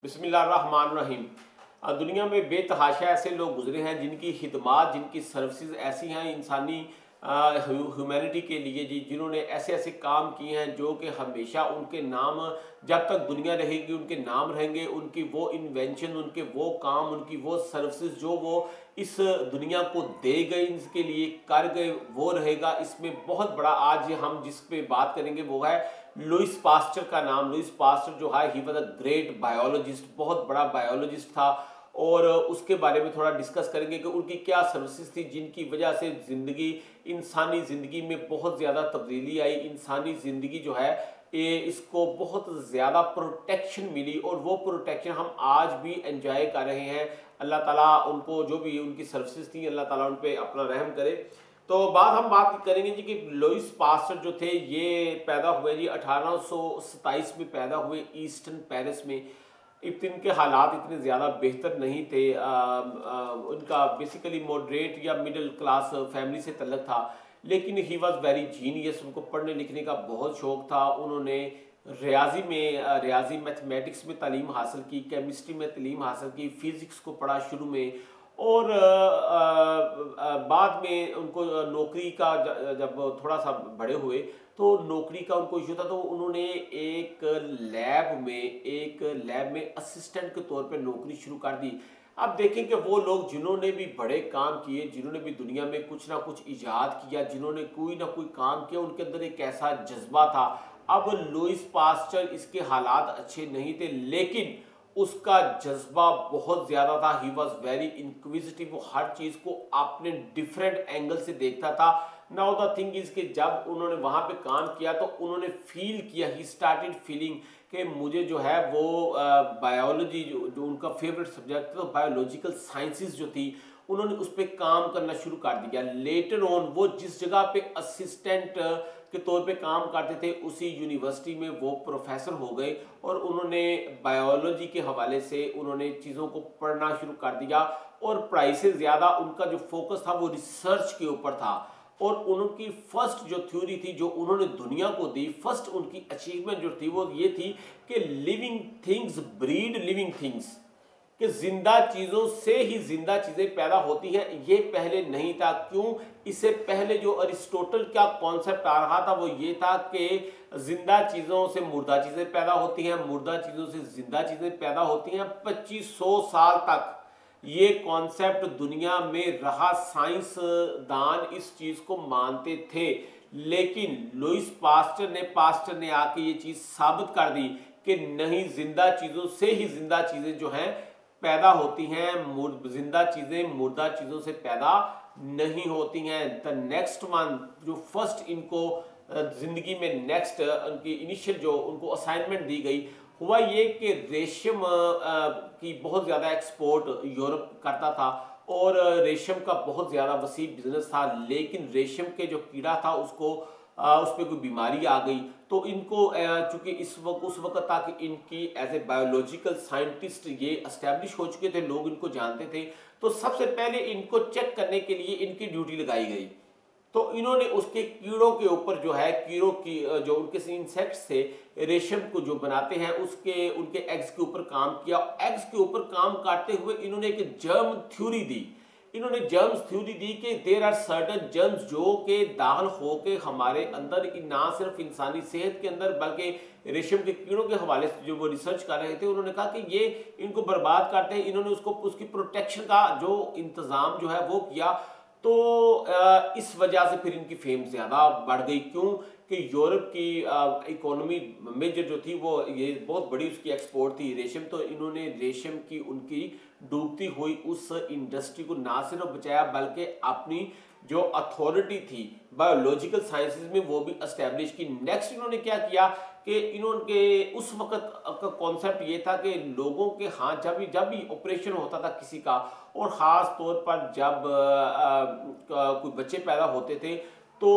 बिस्मिल्लाहिर्रहमानिर्रहीम। दुनिया में बेतहाशा ऐसे लोग गुजरे हैं जिनकी खिदमात, जिनकी सर्विसेज ऐसी हैं इंसानी ह्यूमैनिटी के लिए जी, जिन्होंने ऐसे ऐसे काम किए हैं जो कि हमेशा उनके नाम, जब तक दुनिया रहेगी उनके नाम रहेंगे। उनकी वो इन्वेंशन, उनके वो काम, उनकी वो सर्विसेज जो वो इस दुनिया को दे गए, इसके लिए कर गए, वो रहेगा। इसमें बहुत बड़ा आज हम जिस पे बात करेंगे वो है लुईस पास्चर का नाम। लुईस पास्चर जो है, he was a great biologist, बहुत बड़ा बायोलॉजिस्ट था। और उसके बारे में थोड़ा डिस्कस करेंगे कि उनकी क्या सर्विसेज थी जिनकी वजह से ज़िंदगी, इंसानी ज़िंदगी में बहुत ज़्यादा तब्दीली आई। इंसानी ज़िंदगी जो है ये इसको बहुत ज़्यादा प्रोटेक्शन मिली, और वो प्रोटेक्शन हम आज भी एंजॉय कर रहे हैं। अल्लाह ताला उनको, जो भी उनकी सर्विसेज थी, अल्लाह ताला उन पर अपना रहम करे। तो हम बात करेंगे जी कि लुईस पास्चर जो थे ये पैदा हुए जी 1827 में पैदा हुए ईस्टर्न पेरिस में। इनके हालात इतने ज़्यादा बेहतर नहीं थे। उनका बेसिकली मॉडरेट या मिडिल क्लास फैमिली से तल्लक था, लेकिन ही वॉज वेरी जीनियस। उनको पढ़ने लिखने का बहुत शौक था। उन्होंने रियाजी मैथमेटिक्स में तालीम हासिल की, केमिस्ट्री में तालीम हासिल की, फिज़िक्स को पढ़ा शुरू में। और बाद में उनको नौकरी का, जब थोड़ा सा बड़े हुए तो नौकरी का उनको इशू था, तो उन्होंने एक लैब में असिस्टेंट के तौर पे नौकरी शुरू कर दी। अब देखें कि वो लोग जिन्होंने भी बड़े काम किए, जिन्होंने भी दुनिया में कुछ ना कुछ इजाद किया, जिन्होंने कोई ना कोई काम किया, उनके अंदर एक ऐसा जज्बा था। अब लुईस पास्चर, इसके हालात अच्छे नहीं थे लेकिन उसका जज्बा बहुत ज़्यादा था। ही वॉज वेरी इंक्विजिटिव, वो हर चीज़ को अपने डिफरेंट एंगल से देखता था। नाउ द थिंग इज कि जब उन्होंने वहाँ पे काम किया तो उन्होंने फील किया, ही स्टार्टेड फीलिंग कि मुझे जो है वो बायोलॉजी, जो उनका फेवरेट सब्जेक्ट था, तो बायोलॉजिकल साइंसेज जो थी, उन्होंने उस पर काम करना शुरू कर दिया। लेटर ऑन वो जिस जगह पे असिस्टेंट के तौर पे काम करते थे उसी यूनिवर्सिटी में वो प्रोफेसर हो गए, और उन्होंने बायोलॉजी के हवाले से उन्होंने चीज़ों को पढ़ना शुरू कर दिया। और पढ़ाई से ज़्यादा उनका जो फोकस था वो रिसर्च के ऊपर था। और उनकी फर्स्ट जो थ्योरी थी जो उन्होंने दुनिया को दी, फर्स्ट उनकी अचीवमेंट जो थी वो ये थी कि living things breed living things, कि जिंदा चीज़ों से ही जिंदा चीज़ें पैदा होती हैं। ये पहले नहीं था। क्यों? इससे पहले जो अरिस्टोटल का कॉन्सेप्ट आ रहा था वो ये था कि जिंदा चीज़ों से मुर्दा चीज़ें पैदा होती हैं, मुर्दा चीज़ों से जिंदा चीज़ें पैदा होती हैं। 2500 साल तक ये कॉन्सेप्ट दुनिया में रहा, साइंसदान इस चीज़ को मानते थे। लेकिन लुईस पास्चर ने आके ये चीज़ साबित कर दी कि नहीं, जिंदा चीज़ों से ही जिंदा चीज़ें जो हैं पैदा होती हैं, जिंदा चीज़ें मुर्दा चीज़ों से पैदा नहीं होती हैं। द नेक्स्ट वन, जो फर्स्ट इनको ज़िंदगी में नेक्स्ट उनकी इनिशियल जो उनको असाइनमेंट दी गई, हुआ ये कि रेशम की बहुत ज़्यादा एक्सपोर्ट यूरोप करता था, और रेशम का बहुत ज़्यादा वसी बिजनेस था। लेकिन रेशम के जो कीड़ा था उसको उस पर कोई बीमारी आ गई, तो इनको चूँकि उस वक्त तक इनकी एज ए बायोलॉजिकल साइंटिस्ट ये एस्टेब्लिश हो चुके थे, लोग इनको जानते थे। तो सबसे पहले इनको चेक करने के लिए इनकी ड्यूटी लगाई गई। तो इन्होंने उसके कीड़ों के ऊपर जो है, कीड़ों की जो उनके इंसेक्ट्स थे, रेशम को जो बनाते हैं, उनके एग्स के ऊपर काम किया। एग्स के ऊपर काम करते हुए इन्होंने एक जर्म थ्योरी दी। इन्होंने जर्म्स थ्योरी दी कि देयर आर सर्टन जर्म्स जो के दाखिल होके हमारे अंदर, ना सिर्फ इंसानी सेहत के अंदर बल्कि रेशम के कीड़ों के हवाले से जो वो रिसर्च कर रहे थे, उन्होंने कहा कि ये इनको बर्बाद करते हैं। इन्होंने उसकी प्रोटेक्शन का जो इंतज़ाम जो है वो किया। तो इस वजह से फिर इनकी फेम ज़्यादा बढ़ गई। क्यों? कि यूरोप की इकोनॉमी मेजर जो थी वो ये बहुत बड़ी उसकी एक्सपोर्ट थी रेशम। तो इन्होंने रेशम की उनकी डूबती हुई उस इंडस्ट्री को ना सिर्फ बचाया बल्कि अपनी जो अथॉरिटी थी बायोलॉजिकल साइंसेज में वो भी एस्टेब्लिश की। नेक्स्ट इन्होंने क्या किया कि इन्होंने उस वक्त का कॉन्सेप्ट ये था कि लोगों के हाथ जब भी ऑपरेशन होता था किसी का, और ख़ास तौर पर जब कोई बच्चे पैदा होते थे, तो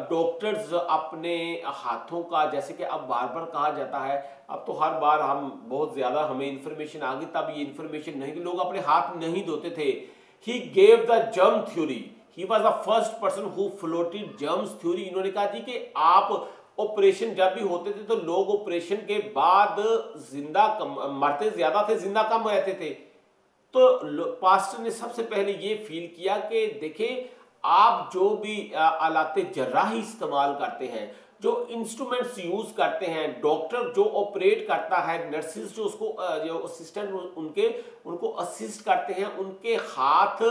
डॉक्टर्स अपने हाथों का, जैसे कि अब बार बार कहा जाता है, अब तो हर बार हम बहुत ज़्यादा हमें इन्फॉर्मेशन आ गई, तब ये इन्फॉर्मेशन नहीं, लोग अपने हाथ नहीं धोते थे। He gave the germ theory, he was the first person who floated germs theory. इन्होंने कहा थी कि आप ऑपरेशन जब भी होते थे तो लोग ऑपरेशन के बाद जिंदा कम मरते ज्यादा थे, जिंदा कम रहते थे। तो पास्टर ने सबसे पहले ये फील किया कि देखें, आप जो भी आलाते जर्राही इस्तेमाल करते हैं, जो इंस्ट्रूमेंट्स यूज करते हैं, डॉक्टर जो ऑपरेट करता है, नर्सिस जो उसको जो असिस्टेंट उनके उनको असिस्ट करते हैं, उनके हाथ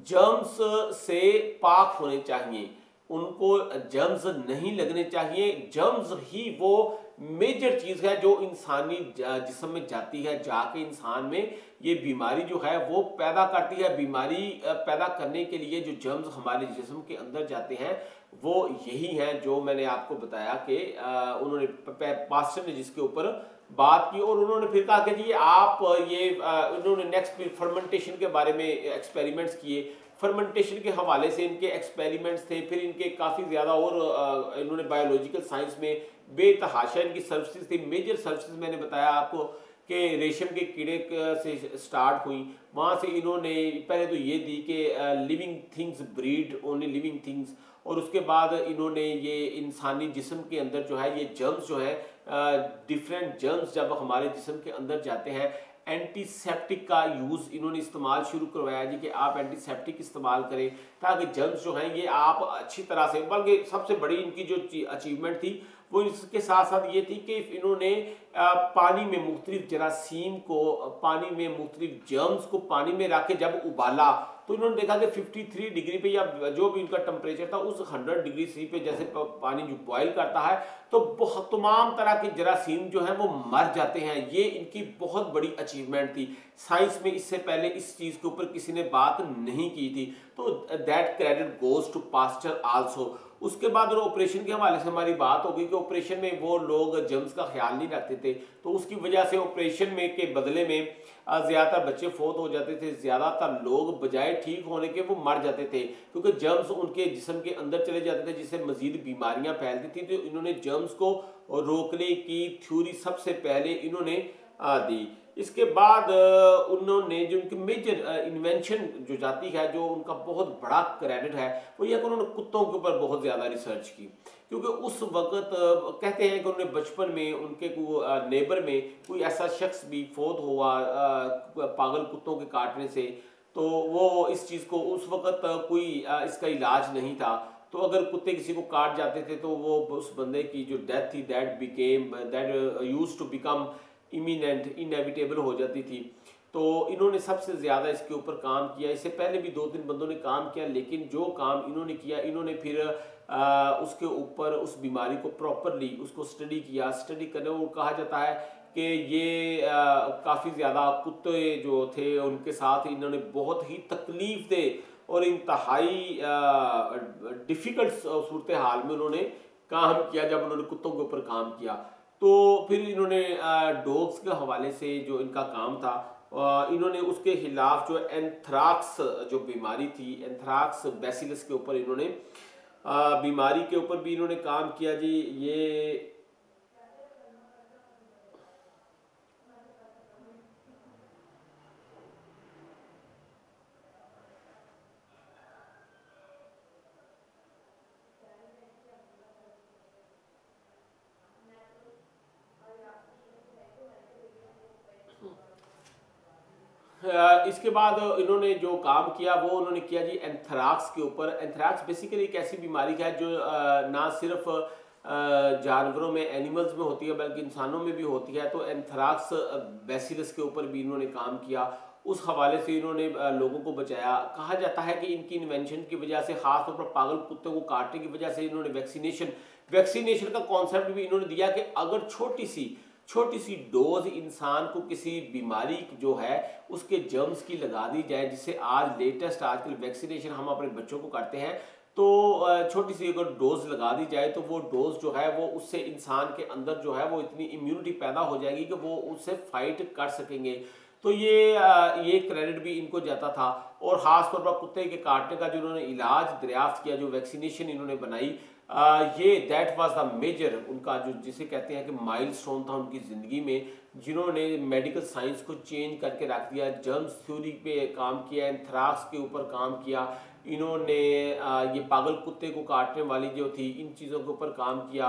जर्म्स से पाक होने चाहिए, उनको जर्म्स नहीं लगने चाहिए। जर्म्स ही वो मेजर चीज है जो इंसानी जिस्म में जाती है, जाके इंसान में ये बीमारी जो है वो पैदा करती है। बीमारी पैदा करने के लिए जो जर्म्स हमारे जिस्म के अंदर जाते हैं वो यही हैं जो मैंने आपको बताया कि उन्होंने पास्टर ने जिसके ऊपर बात की। और उन्होंने फिर कहा कि जी आप ये उन्होंने नेक्स्ट फर्मेंटेशन के बारे में एक्सपेरिमेंट्स किए। फर्मेंटेशन के हवाले से इनके एक्सपेरिमेंट्स थे, फिर इनके काफ़ी ज़्यादा और इन्होंने बायोलॉजिकल साइंस में बेतहाशा इनकी सर्विसेज थी। मेजर सर्विसेज मैंने बताया आपको कि रेशम के कीड़े से स्टार्ट हुई, वहाँ से इन्होंने पहले तो ये दी कि living things breed only living things, और उसके बाद इन्होंने ये इंसानी जिस्म के अंदर जो है ये जर्म्स जो है डिफरेंट जर्म्स जब हमारे जिस्म के अंदर जाते हैं, एंटीसेप्टिक का यूज़ इन्होंने इस्तेमाल शुरू करवाया जी कि आप एंटीसेप्टिक इस्तेमाल करें ताकि जर्म्स जो हैं ये आप अच्छी तरह से, बल्कि सबसे बड़ी इनकी जो अचीवमेंट थी वो इसके साथ साथ ये थी कि इन्होंने पानी में मुख्तलिफ जरासीम को, पानी में मुख्तलिफ जर्म्स को पानी में रख के जब उबाला तो इन्होंने देखा कि 53 डिग्री पे या जो भी इनका टेम्परेचर था उस 100 डिग्री सी पे जैसे पानी जो बॉयल करता है तो बहुत तमाम तरह के जरासीम जो हैं वो मर जाते हैं। ये इनकी बहुत बड़ी अचीवमेंट थी। साइंस में इससे पहले इस चीज़ के ऊपर किसी ने बात नहीं की थी, तो that credit goes to pastor also. उसके बाद ऑपरेशन के हवाले से हमारी बात हो गई कि ऑपरेशन में वो लोग जर्म्स का ख्याल नहीं रखते थे, तो उसकी वजह से ऑपरेशन में के बदले में ज़्यादातर बच्चे फौत हो जाते थे, ज़्यादातर लोग बजाय ठीक होने के वो मर जाते थे क्योंकि जर्म्स उनके जिस्म के अंदर चले जाते थे जिससे मजीद बीमारियां फैलती थी। तो इन्होंने जर्म्स को रोकने की थ्योरी सबसे पहले इन्होंने दी। इसके बाद उन्होंने जो उनकी मेजर इन्वेंशन जो जाती है, जो उनका बहुत बड़ा क्रेडिट है, वो यह कि उन्होंने कुत्तों के ऊपर बहुत ज़्यादा रिसर्च की क्योंकि उस वक्त कहते हैं कि उन्होंने बचपन में उनके नेबर में कोई ऐसा शख्स भी फौत हुआ पागल कुत्तों के काटने से, तो वो इस चीज़ को उस वक्त कोई इसका इलाज नहीं था, तो अगर कुत्ते किसी को काट जाते थे तो वो उस बंदे की जो डेथ थी that used to become imminent, inevitable हो जाती थी। तो इन्होंने सबसे ज़्यादा इसके ऊपर काम किया। इससे पहले भी 2-3 बंदों ने काम किया, लेकिन जो काम इन्होंने किया, इन्होंने फिर उसके ऊपर उस बीमारी को प्रॉपरली उसको स्टडी किया। स्टडी करने को कहा जाता है कि ये काफ़ी ज़्यादा कुत्ते जो थे उनके साथ इन्होंने बहुत ही तकलीफ दे और इंतहाई डिफ़िकल्ट सूरत हाल में उन्होंने काम किया जब उन्होंने कुत्तों के ऊपर काम किया। तो फिर इन्होंने डॉग्स के हवाले से जो इनका काम था, इन्होंने उसके खिलाफ जो एंथ्राक्स जो बीमारी थी, एंथ्राक्स बैसिलस के ऊपर इन्होंने बीमारी के ऊपर भी इन्होंने काम किया जी। ये इसके बाद इन्होंने जो काम किया वो उन्होंने किया जी एंथ्राक्स के ऊपर। एंथ्राक्स बेसिकली एक ऐसी बीमारी है जो ना सिर्फ जानवरों में, एनिमल्स में होती है बल्कि इंसानों में भी होती है। तो एंथ्राक्स बैसिलस के ऊपर भी इन्होंने काम किया, उस हवाले से इन्होंने लोगों को बचाया। कहा जाता है कि इनकी इन्वेंशन की वजह से, खासतौर पर पागल कुत्तों को काटने की वजह से, इन्होंने वैक्सीनेशन का कॉन्सेप्ट भी इन्होंने दिया कि अगर छोटी सी डोज इंसान को किसी बीमारी जो है उसके जर्म्स की लगा दी जाए, जिससे आज लेटेस्ट आजकल वैक्सीनेशन हम अपने बच्चों को करते हैं, तो छोटी सी अगर डोज लगा दी जाए तो वो डोज जो है वो उससे इंसान के अंदर जो है वो इतनी इम्यूनिटी पैदा हो जाएगी कि वो उससे फाइट कर सकेंगे। तो ये क्रेडिट भी इनको जाता था। और ख़ास तौर पर कुत्ते के काटने का जो उन्होंने इलाज दरियाफ्त किया, जो वैक्सीनेशन इन्होंने बनाई, ये दैट वाज द मेजर उनका जो जिसे कहते हैं कि माइलस्टोन था उनकी ज़िंदगी में, जिन्होंने मेडिकल साइंस को चेंज करके रख दिया। जर्म्स थ्योरी पे काम किया, एंथ्राक्स के ऊपर काम किया इन्होंने, ये पागल कुत्ते को काटने वाली जो थी इन चीज़ों के ऊपर काम किया।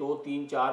2 3 4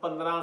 15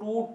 2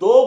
2